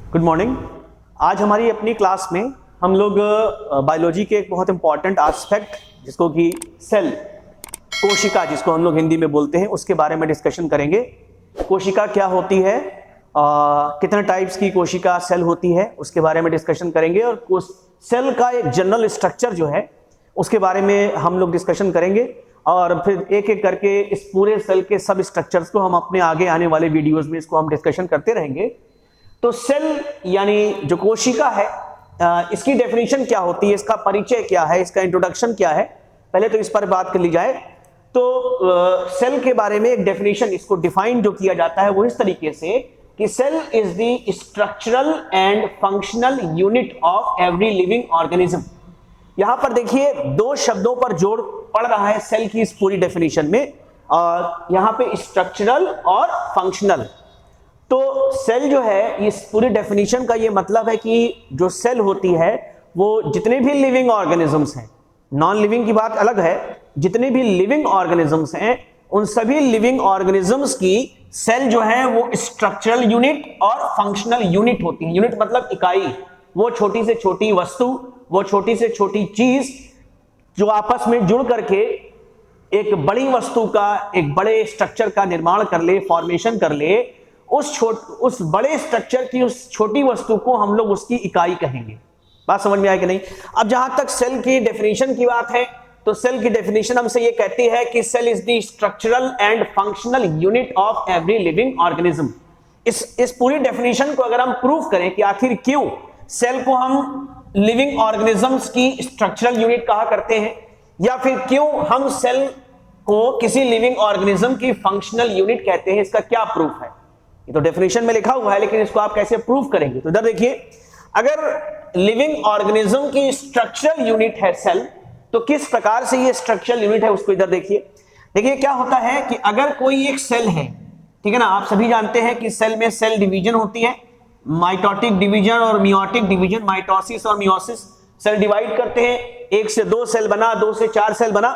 Good morning. आज हमारी अपनी क्लास में हम लोग बायोलॉजी के एक बहुत इंपॉर्टेंट एस्पेक्ट जिसको कि सेल, कोशिका जिसको हम लोग हिंदी में बोलते हैं, उसके बारे में डिस्कशन करेंगे। कोशिका क्या होती है, कितने टाइप्स की कोशिका सेल होती है, उसके बारे में डिस्कशन करेंगे। और सेल का एक जनरल स्ट्रक्चर जो है उसके बारे में हम लोग डिस्कशन करेंगे और फिर एक एक करके इस पूरे सेल के सब स्ट्रक्चर्स को हम अपने आगे आने वाले वीडियोस में इसको हम डिस्कशन करते रहेंगे। तो सेल यानी जो कोशिका है, इसकी डेफिनेशन क्या होती है, इसका परिचय क्या है, इसका इंट्रोडक्शन क्या है, पहले तो इस पर बात कर ली जाए। तो सेल के बारे में एक डेफिनेशन, इसको डिफाइन जो किया जाता है वो इस तरीके से कि cell is the structural and functional unit of every living organism. यहां पर देखिए दो शब्दों पर जोर पड़ रहा है सेल की इस पूरी डेफिनेशन में, और यहां पे स्ट्रक्चरल और फंक्शनल। तो सेल जो है, इस पूरी डेफिनेशन का ये मतलब है कि जो सेल होती है वो जितने भी लिविंग ऑर्गेनिजम्स हैं, नॉन लिविंग की बात अलग है, जितने भी लिविंग ऑर्गेनिजम्स हैं उन सभी लिविंग ऑर्गेनिजम्स की सेल जो है वो स्ट्रक्चरल यूनिट और फंक्शनल यूनिट होती है। यूनिट मतलब इकाई, वो छोटी से छोटी वस्तु, वो छोटी से छोटी चीज जो आपस में जुड़ करके एक बड़ी वस्तु का, एक बड़े स्ट्रक्चर का निर्माण कर ले, फॉर्मेशन कर ले। उस बड़े स्ट्रक्चर की उस छोटी वस्तु को हम लोग उसकी इकाई कहेंगे। बात समझ में आया कि नहीं? अब जहां तक सेल की डेफिनेशन की बात है, तो सेल की डेफिनेशन हमसे ये कहती है कि cell is the structural and functional unit of every living organism. इस पूरी डेफिनेशन को अगर हम प्रूव करें कि आखिर क्यों सेल को हम लिविंग ऑर्गेनिजम्स की स्ट्रक्चरल यूनिट कहा करते हैं, या फिर क्यों हम सेल को किसी लिविंग ऑर्गेनिज्म की फंक्शनल यूनिट कहते हैं, इसका क्या प्रूफ है? ये तो डेफिनेशन में लिखा हुआ है, लेकिन इसको आप कैसे प्रूव करेंगे? तो इधर देखिए, अगर लिविंग ऑर्गेनिज्म की स्ट्रक्चरल यूनिट है सेल, तो किस प्रकार से ये स्ट्रक्चरल यूनिट है उसको इधर देखिए। देखिए क्या होता है कि अगर कोई एक सेल है, ठीक है ना, आप सभी जानते हैं कि सेल में सेल डिवीजन होती है, माइटोटिक डिवीजन और मियोटिक डिवीजन, माइटोसिस और मियोसिस। सेल डिवाइड करते हैं, 1 से 2 सेल बना, 2 से 4 सेल बना।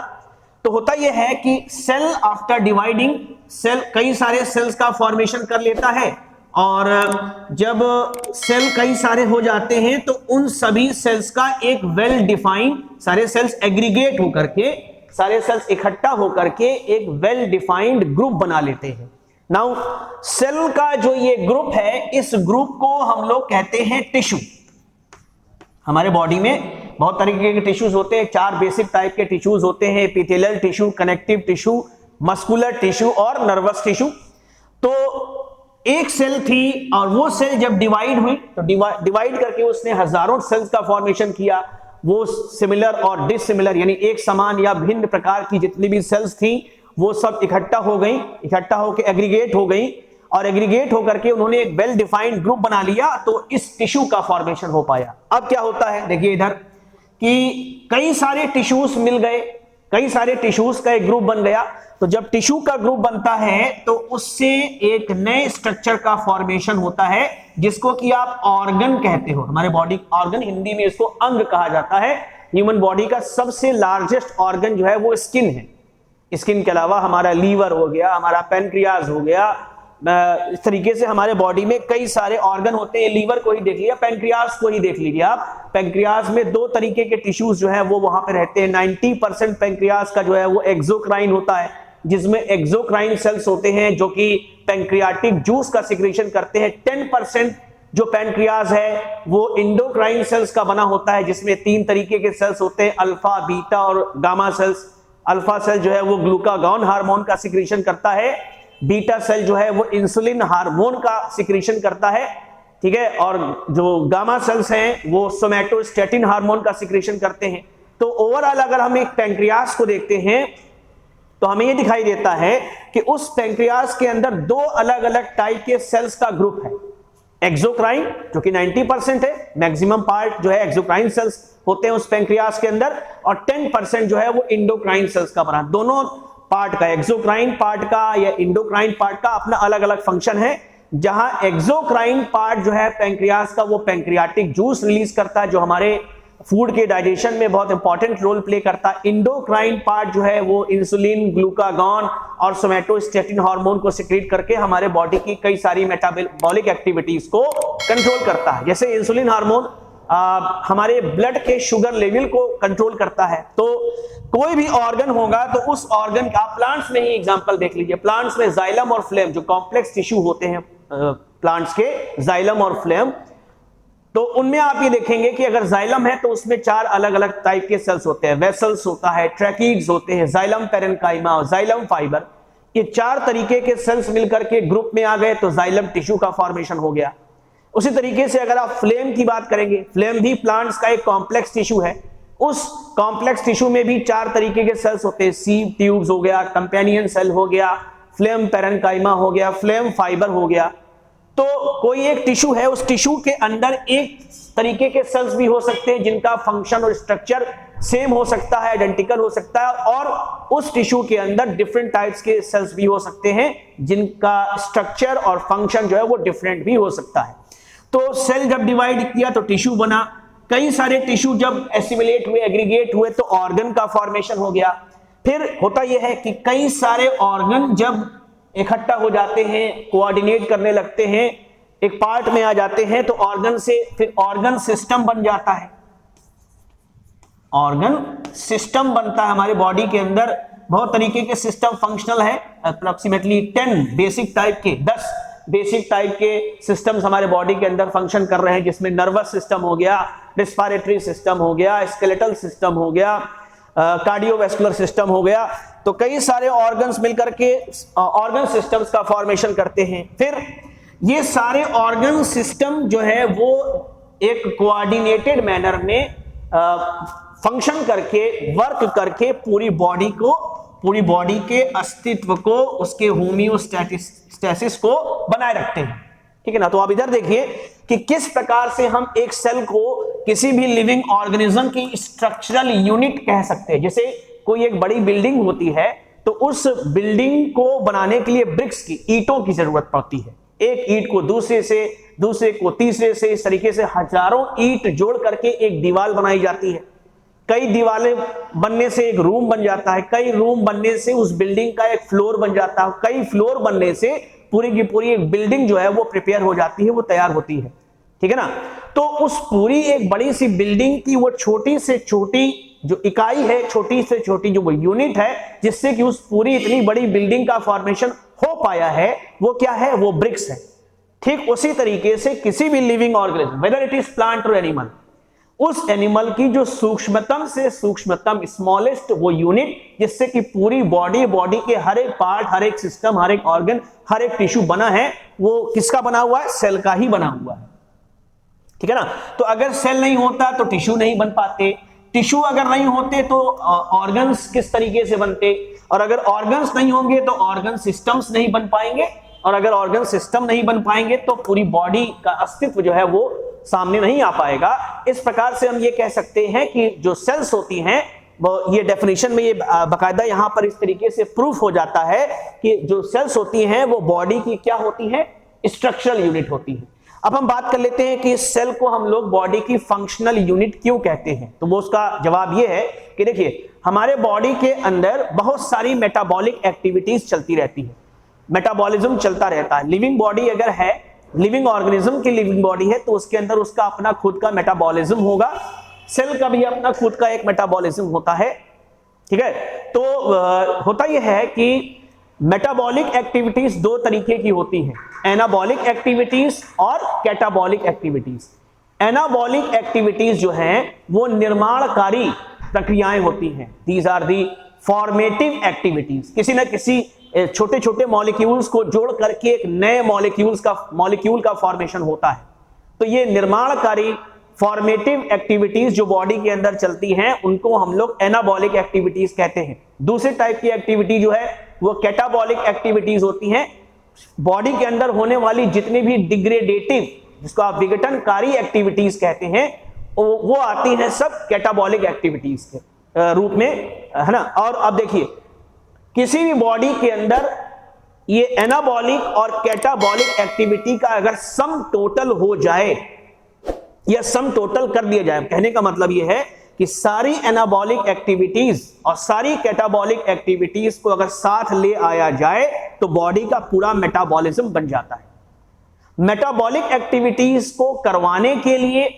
तो होता यह है कि सेल आफ्टर डिवाइडिंग, सेल कई सारे सेल्स का फॉर्मेशन कर लेता है, और जब सेल कई सारे हो जाते हैं तो उन सभी सेल्स का एक वेल डिफाइंड, सारे सेल्स एग्रीगेट होकर के, सारे सेल्स इकट्ठा होकर के एक वेल डिफाइंड ग्रुप बना लेते हैं। नाउ सेल का जो ये ग्रुप है, इस ग्रुप को हम लोग कहते हैं टिश्यू। हमारे बॉडी में बहुत तरीके के टिश्यूज होते हैं, 4 बेसिक टाइप के टिश्यूज होते हैं: epithelial tissue, connective tissue, muscular tissue और नर्वस टिश्यू। तो एक सेल थी और वो सेल जब डिवाइड हुई तो डिवाइड करके उसने हजारों सेल्स का फॉर्मेशन किया। वो सिमिलर और डिसिमिलर यानी एक समान या भिन्न प्रकार की जितनी भी सेल्स थी वो सब इकट्ठा हो गई, इकट्ठा होकर एग्रीगेट हो गई, और एग्रीगेट होकर के उन्होंने एक वेल डिफाइंड ग्रुप बना लिया, तो इस टिश्यू का फॉर्मेशन हो पाया। अब क्या होता है, देखिए इधर कि कई सारे टिश्यूज मिल गए, कई सारे टिश्यूज का एक ग्रुप बन गया। तो जब टिश्यू का ग्रुप बनता है तो उससे एक नए स्ट्रक्चर का फॉर्मेशन होता है जिसको कि आप ऑर्गन कहते हो। हमारे बॉडी ऑर्गन, हिंदी में इसको अंग कहा जाता है। ह्यूमन बॉडी का सबसे लार्जेस्ट ऑर्गन जो है वो स्किन है। स्किन के अलावा हमारा लीवर हो गया, हमारा पैनक्रियाज हो गया, इस तरीके से हमारे बॉडी में कई सारे ऑर्गन होते हैं। लीवर को ही देख लिया, पैनक्रियाज को ही देख लीजिए आप। पैनक्रियाज में 2 तरीके के टिश्यूज जो है वो वहां पे रहते हैं। 90% पैनक्रियाज का जो है वो एक्सोक्राइन होता है, जिसमें एक्सोक्राइन सेल्स होते हैं जो कि पैनक्रियाटिक जूस का सिक्रेशन करते हैं। 10% जो पैनक्रियाज है वो इंडोक्राइन सेल्स का बना होता है, जिसमें 3 तरीके के सेल्स होते हैं: अल्फा, बीटा और गामा सेल्स। अल्फा सेल जो है वो ग्लूकागॉन हार्मोन का सिक्रेशन करता है, बीटा सेल जो है वो इंसुलिन हार्मोन का सिक्रेशन करता है, ठीक है, और जो गामा सेल्स हैं वो सोमैटोस्टैटिन हार्मोन का सिक्रेशन करते हैं। तो ओवरऑल अगर हम एक पैनक्रियाज को देखते हैं तो हमें ये दिखाई देता है कि उस पैनक्रियाज के अंदर 2 अलग अलग टाइप के सेल्स का ग्रुप है। एक्सोक्राइन जो कि 90% है, मैक्सिमम पार्ट जो है एक्सोक्राइन सेल्स होते हैं उस पैनक्रियाज के अंदर, और 10% जो है वो इंडोक्राइन सेल्स का बना। दोनों पार्ट का, एक्सोक्राइन पार्ट का या इंडोक्राइन पार्ट का अपना अलग अलग फंक्शन है। जहां एक्सोक्राइन पार्ट जो है पैंक्रियाज का, वो पैंक्रियाटिक जूस रिलीज करता है जो हमारे फूड के डाइजेशन में बहुत इंपॉर्टेंट रोल प्ले करता है। इंडोक्राइन पार्ट जो है वो इंसुलिन, ग्लूकागॉन और सोमैटोस्टेटिन हार्मोन को सिक्रीट करके हमारे बॉडी की कई सारी मेटाबॉलिक एक्टिविटीज को कंट्रोल करता है। जैसे इंसुलिन हार्मोन हमारे ब्लड के शुगर लेवल को कंट्रोल करता है। तो कोई भी ऑर्गन होगा तो उस ऑर्गन का, प्लांट्स में ही एग्जांपल देख लीजिए, प्लांट्स में जाइलम और फ्लेम जो कॉम्प्लेक्स टिश्यू होते हैं प्लांट्स के, जाइलम और फ्लेम, तो उनमें आप ये देखेंगे कि अगर जाइलम है तो उसमें 4 अलग अलग टाइप के सेल्स होते हैं। वेसल्स होता है, ट्रैकीड्स होते हैं, जाइलम पेरेन्काइमा और जाइलम फाइबर। ये 4 तरीके के सेल्स मिलकर के ग्रुप में आ गए तो जाइलम टिश्यू का फॉर्मेशन हो गया। उसी तरीके से अगर आप फ्लेम की बात करेंगे, फ्लेम भी प्लांट्स का एक कॉम्प्लेक्स टिश्यू है। उस कॉम्प्लेक्स टिश्यू में भी 4 तरीके के सेल्स होते हैं। सीव ट्यूब्स हो गया, कंपेनियन सेल हो गया, फ्लेम पेरेन्काइमा हो गया, फ्लेम फाइबर हो गया। तो कोई एक टिश्यू है, उस टिश्यू के अंदर एक तरीके के सेल्स भी हो सकते हैं जिनका फंक्शन और स्ट्रक्चर सेम हो सकता है, आइडेंटिकल हो सकता है, और उस टिश्यू के अंदर डिफरेंट टाइप्स के सेल्स भी हो सकते हैं जिनका स्ट्रक्चर और फंक्शन जो है वो डिफरेंट भी हो सकता है। तो सेल जब डिवाइड किया तो टिश्यू बना, कई सारे टिश्यू जब एसिमिलेट हुए, एग्रीगेट हुए तो ऑर्गन का फॉर्मेशन हो गया। फिर होता यह है कि कई सारे ऑर्गन जब इकट्ठा हो जाते हैं, कोऑर्डिनेट करने लगते हैं, एक पार्ट में आ जाते हैं, तो ऑर्गन से फिर ऑर्गन सिस्टम बन जाता है। ऑर्गन सिस्टम बनता है हमारे बॉडी के अंदर। बहुत तरीके के सिस्टम फंक्शनल है, अप्रोक्सीमेटली 10 बेसिक टाइप के, 10 बेसिक टाइप के सिस्टम्स हमारे बॉडी के अंदर फंक्शन कर रहे हैं, जिसमें नर्वस सिस्टम हो गया, रेस्पिरेटरी सिस्टम हो गया, स्केलेटल सिस्टम हो गया, कार्डियोवैस्कुलर सिस्टम हो गया। तो कई सारे ऑर्गन्स मिलकर के ऑर्गन सिस्टम्स का फॉर्मेशन करते हैं। फिर ये सारे ऑर्गन सिस्टम जो है वो एक कोऑर्डिनेटेड मैनर में फंक्शन करके, वर्क करके पूरी बॉडी के अस्तित्व को, उसके होमियोस्टैसिस को बनाए रखते हैं। ठीक है ना। तो आप इधर देखिए कि किस प्रकार से हम एक सेल को किसी भी लिविंग ऑर्गेनिज्म की स्ट्रक्चरल यूनिट कह सकते हैं। जैसे कोई एक बड़ी बिल्डिंग होती है तो उस बिल्डिंग को बनाने के लिए ब्रिक्स की, ईंटों की जरूरत पड़ती है। एक ईंट को दूसरे को तीसरे से, इस तरीके से हजारों ईंट जोड़ करके एक दीवार बनाई जाती है। कई दीवारें बनने से एक रूम बन जाता है, कई रूम बनने से उस बिल्डिंग का एक फ्लोर बन जाता है, कई फ्लोर बनने से पूरी की पूरी एक बिल्डिंग जो है वो प्रिपेयर हो जाती है, वो तैयार होती है। ठीक है ना। तो उस पूरी एक बड़ी सी बिल्डिंग की वो छोटी से छोटी जो इकाई है, छोटी से छोटी जो वो यूनिट है, जिससे कि उस पूरी इतनी बड़ी बिल्डिंग का फॉर्मेशन हो पाया है, वो क्या है? वो ब्रिक्स है। ठीक उसी तरीके से किसी भी living organism, whether it is plant और एनिमल, उस एनिमल की जो सूक्ष्मतम से सूक्ष्मतम स्मॉलेस्ट वो यूनिट, जिससे कि पूरी बॉडी के हर एक पार्ट, हर एक सिस्टम, हर एक ऑर्गन, हर एक टिश्यू बना है, वो किसका बना हुआ है? सेल का ही बना हुआ है। ठीक है ना। तो अगर सेल नहीं होता तो टिश्यू नहीं बन पाते, टिश्यू अगर नहीं होते तो ऑर्गन्स किस तरीके से बनते, और अगर ऑर्गन्स नहीं होंगे तो ऑर्गन सिस्टम्स नहीं बन पाएंगे, और अगर ऑर्गन सिस्टम नहीं बन पाएंगे तो पूरी बॉडी का अस्तित्व जो है वो सामने नहीं आ पाएगा। इस प्रकार से हम ये कह सकते हैं कि जो सेल्स होती हैं वो, ये डेफिनेशन में ये बाकायदा यहां पर इस तरीके से प्रूफ हो जाता है कि जो सेल्स होती हैं वो बॉडी की क्या होती है? स्ट्रक्चरल यूनिट होती है। अब हम बात कर लेते हैं कि इस सेल को हम लोग बॉडी की फंक्शनल यूनिट क्यों कहते हैं। तो वो उसका जवाब ये है कि देखिए, हमारे बॉडी के अंदर बहुत सारी मेटाबॉलिक एक्टिविटीज चलती रहती है, मेटाबॉलिज्म चलता रहता है। लिविंग बॉडी अगर है, लिविंग ऑर्गेनिज्म की लिविंग बॉडी है, तो उसके अंदर उसका अपना खुद का मेटाबॉलिज्म होगा। सेल का भी अपना खुद का एक मेटाबॉलिज्म होता है। ठीक है। तो होता यह है कि मेटाबॉलिक एक्टिविटीज 2 तरीके की होती हैं, एनाबॉलिक एक्टिविटीज और कैटाबॉलिक एक्टिविटीज। एनाबॉलिक एक्टिविटीज जो हैं वो निर्माणकारी प्रक्रियाएं होती हैं। These are the formative activities. किसी न किसी छोटे छोटे मॉलिक्यूल्स को जोड़ करके एक नए मॉलिक्यूल का फॉर्मेशन होता है। तो ये निर्माणकारी फॉर्मेटिव एक्टिविटीज जो बॉडी के अंदर चलती हैं, उनको हम लोग एनाबॉलिक एक्टिविटीज कहते हैं। दूसरे टाइप की एक्टिविटी जो है वो कैटाबॉलिक एक्टिविटीज होती हैं। बॉडी के अंदर होने वाली जितनी भी डिग्रेडेटिव, जिसको आप विघटनकारी एक्टिविटीज कहते हैं, वो आती हैं सब कैटाबॉलिक एक्टिविटीज के रूप में, है ना। और अब देखिए, किसी भी बॉडी के अंदर ये एनाबॉलिक और कैटाबॉलिक एक्टिविटी का अगर सम टोटल हो जाए या सम टोटल कर दिया जाए। कहने का मतलब यह है कि सारी एनाबॉलिक एक्टिविटीज और सारी कैटाबॉलिक एक्टिविटीज को अगर साथ ले आया जाए तो बॉडी का पूरा मेटाबॉलिज्म बन जाता है। मेटाबॉलिक एक्टिविटीज को करवाने के लिए,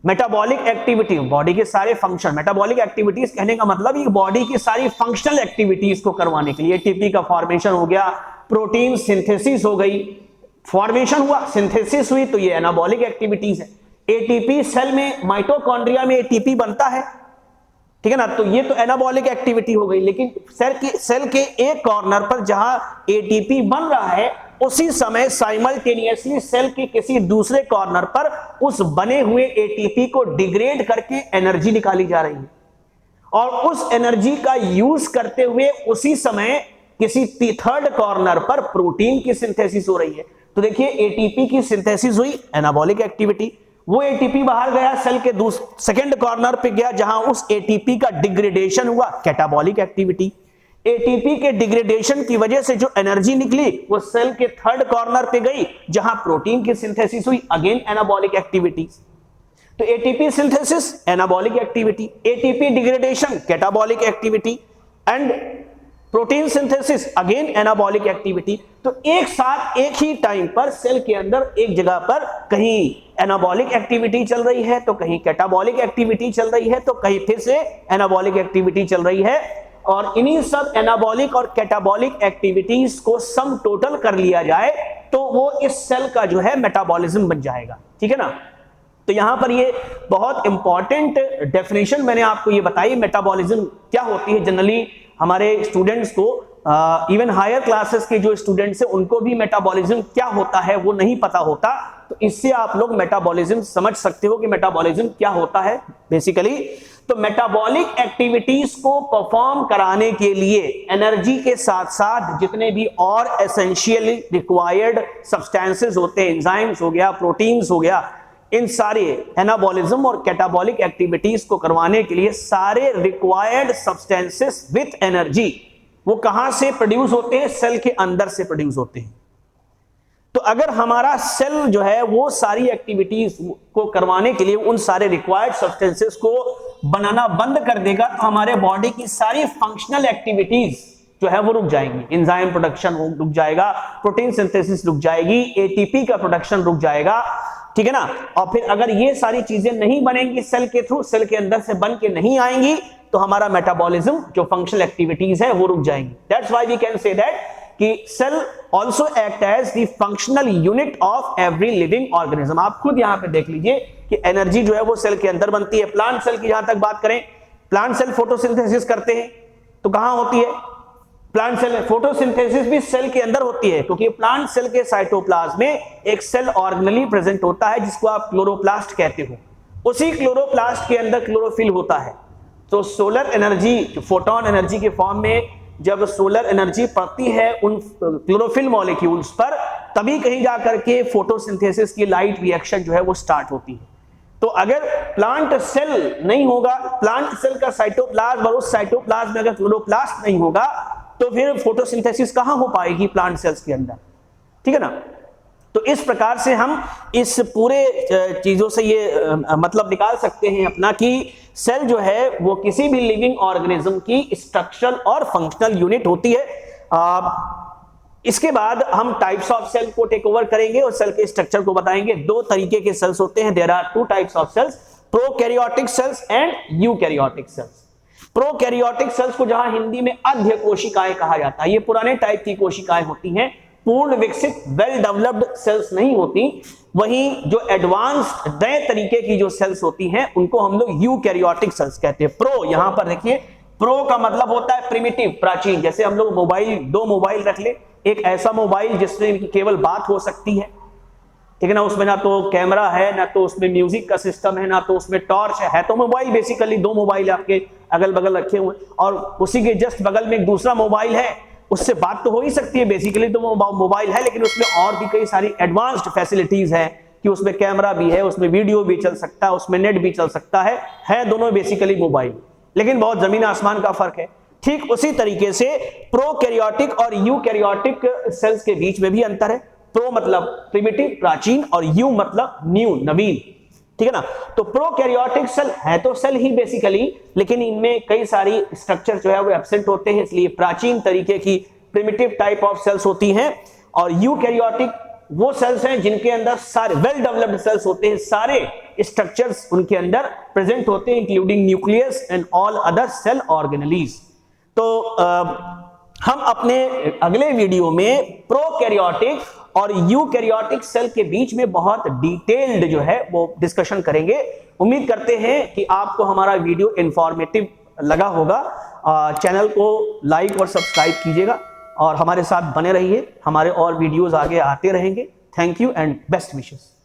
मेटाबॉलिक एक्टिविटी बॉडी के सारे फंक्शन, मेटाबॉलिक एक्टिविटीज कहने का मतलब ये बॉडी की सारी फंक्शनल एक्टिविटीज को करवाने के लिए, एटीपी का फॉर्मेशन हो गया, प्रोटीन सिंथेसिस हो गई, फॉर्मेशन हुआ, सिंथेसिस हुई, तो ये एनाबॉलिक एक्टिविटीज है। एटीपी सेल में, माइटोकॉन्ड्रिया में एटीपी बनता है, ठीक है ना, तो ये तो एनाबॉलिक एक्टिविटी हो गई। लेकिन सेल के एक कॉर्नर पर जहां एटीपी बन रहा है उसी समय साइमल्टेनियसली सेल के किसी दूसरे कॉर्नर पर उस बने हुए एटीपी को डिग्रेड करके एनर्जी निकाली जा रही है, और उस एनर्जी का यूज करते हुए उसी समय किसी थर्ड कॉर्नर पर प्रोटीन की सिंथेसिस हो रही है। तो देखिए एटीपी की सिंथेसिस हुई, एनाबॉलिक एक्टिविटी, वो एटीपी बाहर गया, सेल के सेकंड कॉर्नर पे गया जहां उस एटीपी का डिग्रेडेशन हुआ, कैटाबॉलिक एक्टिविटी। एटीपी के डिग्रेडेशन की वजह से जो एनर्जी निकली वो सेल के थर्ड कॉर्नर पे गई जहां प्रोटीन की सिंथेसिस हुई, अगेन एनाबॉलिक एक्टिविटी। तो ATP synthesis anabolic activity, ATP degradation catabolic activity, and protein synthesis again anabolic activity. तो एक साथ एक ही टाइम पर सेल के अंदर एक जगह पर कहीं एनाबॉलिक एक्टिविटी चल रही है, तो कहीं कैटाबॉलिक एक्टिविटी चल रही है, तो कहीं फिर से एनाबॉलिक एक्टिविटी चल रही है, और इन्हीं सब एनाबॉलिक और कैटाबॉलिक एक्टिविटीज को सम टोटल कर लिया जाए तो वो इस सेल का जो है मेटाबॉलिज्म बन जाएगा, ठीक है ना। तो यहां पर ये बहुत इंपॉर्टेंट डेफिनेशन मैंने आपको ये बताई, मेटाबॉलिज्म क्या होती है। जनरली हमारे स्टूडेंट्स को, इवन हायर क्लासेस के जो स्टूडेंट्स हैं उनको भी मेटाबॉलिज्म क्या होता है वो नहीं पता होता, तो इससे आप लोग मेटाबॉलिज्म समझ सकते हो कि मेटाबॉलिज्म क्या होता है बेसिकली। तो मेटाबॉलिक एक्टिविटीज को परफॉर्म कराने के लिए एनर्जी के साथ साथ जितने भी और एसेंशियली रिक्वायर्ड सब्सटेंसेस होते हैं, एंजाइम्स हो गया, प्रोटीन्स हो गया, इन सारे एनाबॉलिज्म और कैटाबॉलिक एक्टिविटीज को करवाने के लिए सारे रिक्वायर्ड सब्सटेंसेस विथ एनर्जी वो कहां से प्रोड्यूस होते हैं? सेल के अंदर से प्रोड्यूस होते हैं। तो अगर हमारा सेल जो है वो सारी एक्टिविटीज को करवाने के लिए उन सारे रिक्वायर्ड सब्सटेंसेस को बनाना बंद कर देगा तो हमारे बॉडी की सारी फंक्शनल एक्टिविटीज जो है वो रुक जाएंगी। एंजाइम प्रोडक्शन रुक जाएगा, प्रोटीन सिंथेसिस रुक जाएगी, एटीपी का प्रोडक्शन रुक जाएगा, ठीक है ना। और फिर अगर ये सारी चीजें नहीं बनेंगी सेल के थ्रू, सेल के अंदर से बन के नहीं आएंगी, तो हमारा मेटाबॉलिज्म जो फंक्शनल एक्टिविटीज है वो रुक जाएंगी। That's why we can say that कि cell also act as the functional unit of every living organism. आप खुद यहां पे देख लीजिए कि एनर्जी जो है वो सेल के अंदर बनती है। प्लांट सेल की जहां तक बात करें, प्लांट सेल फोटोसिंथेसिस करते हैं, तो कहां होती है? प्लांट सेल में फोटोसिंथेसिस भी सेल के अंदर होती है, क्योंकि प्लांट सेल के साइटोप्लाज्म में एक सेल ऑर्गेनली प्रेजेंट होता है जिसको आप क्लोरोप्लास्ट कहते हो। उसी क्लोरोप्लास्ट के अंदर क्लोरोफिल होता है। तो सोलर एनर्जी, फोटोन एनर्जी के फॉर्म में जब सोलर एनर्जी पड़ती है उन क्लोरोफिल मॉलिक्यूल्स पर, तभी कहीं जाकर के फोटोसिंथेसिस की लाइट रिएक्शन जो है वो स्टार्ट होती है। तो अगर प्लांट सेल नहीं होगा, प्लांट सेल का साइटोप्लाज्म और उस साइटोप्लाज्म में अगर क्लोरोप्लास्ट नहीं होगा तो फिर फोटोसिंथेसिस कहां हो पाएगी प्लांट सेल्स के अंदर, ठीक है ना। तो इस प्रकार से हम इस पूरे चीजों से ये मतलब निकाल सकते हैं अपना कि सेल जो है वो किसी भी लिविंग ऑर्गेनिज्म की स्ट्रक्चरल और फंक्शनल यूनिट होती है। इसके बाद हम टाइप्स ऑफ सेल को टेक ओवर करेंगे और सेल के स्ट्रक्चर को बताएंगे। दो तरीके के सेल्स होते हैं, there are two types of cells, prokaryotic cells and eukaryotic cells. Prokaryotic cells को जहां हिंदी में अध्य कोशिकाएं कहा जाता है, ये पुराने टाइप की कोशिकाएं होती हैं, पूर्ण विकसित वेल डेवलप्ड सेल्स नहीं होती। वहीं जो एडवांस्ड नए तरीके की जो सेल्स होती हैं उनको हम लोग यूकैरियोटिक सेल्स कहते हैं। प्रो, यहां पर देखिए, प्रो का मतलब होता है प्रिमिटिव, प्राचीन। जैसे हम लोग मोबाइल, दो मोबाइल रख ले, एक ऐसा मोबाइल जिसमें केवल बात हो सकती है, ठीक है ना, उसमें ना तो कैमरा है, ना तो उसमें म्यूजिक का सिस्टम है, ना तो उसमें टॉर्च है तो मोबाइल बेसिकली दो मोबाइल आपके अगल बगल रखे हुए, और उसी के जस्ट बगल में एक दूसरा मोबाइल है, उससे बात तो हो ही सकती है बेसिकली, तो मोबाइल है, लेकिन उसमें और भी कई सारी एडवांस्ड फैसिलिटीज है कि उसमें कैमरा भी है, उसमें वीडियो भी चल सकता है, उसमें नेट भी चल सकता है दोनों बेसिकली मोबाइल, लेकिन बहुत जमीन आसमान का फर्क है। ठीक उसी तरीके से प्रोकैरियोटिक और यूकैरियोटिक सेल्स के बीच में भी अंतर है। प्रो मतलब प्रिमिटिव, प्राचीन, और यू मतलब न्यू, नवीन। ठीक है ना। तो प्रोकैरियोटिक सेल है तो सेल ही बेसिकली, लेकिन इनमें कई सारी स्ट्रक्चर जो है वो एब्सेंट होते हैं, इसलिए प्राचीन तरीके की प्रिमिटिव टाइप ऑफ सेल्स होती हैं। और यूकैरियोटिक वो सेल्स हैं जिनके अंदर सारे वेल डेवलप्ड सेल्स होते हैं, सारे स्ट्रक्चर्स उनके अंदर प्रेजेंट होते हैं, including nucleus and all other cell organelles. तो हम अपने अगले वीडियो में प्रोकैरियोटिक और यूकैरियोटिक सेल के बीच में बहुत डिटेल्ड जो है वो डिस्कशन करेंगे। उम्मीद करते हैं कि आपको हमारा वीडियो इंफॉर्मेटिव लगा होगा। चैनल को लाइक और सब्सक्राइब कीजिएगा और हमारे साथ बने रहिए, हमारे और वीडियोस आगे आते रहेंगे। Thank you and best wishes.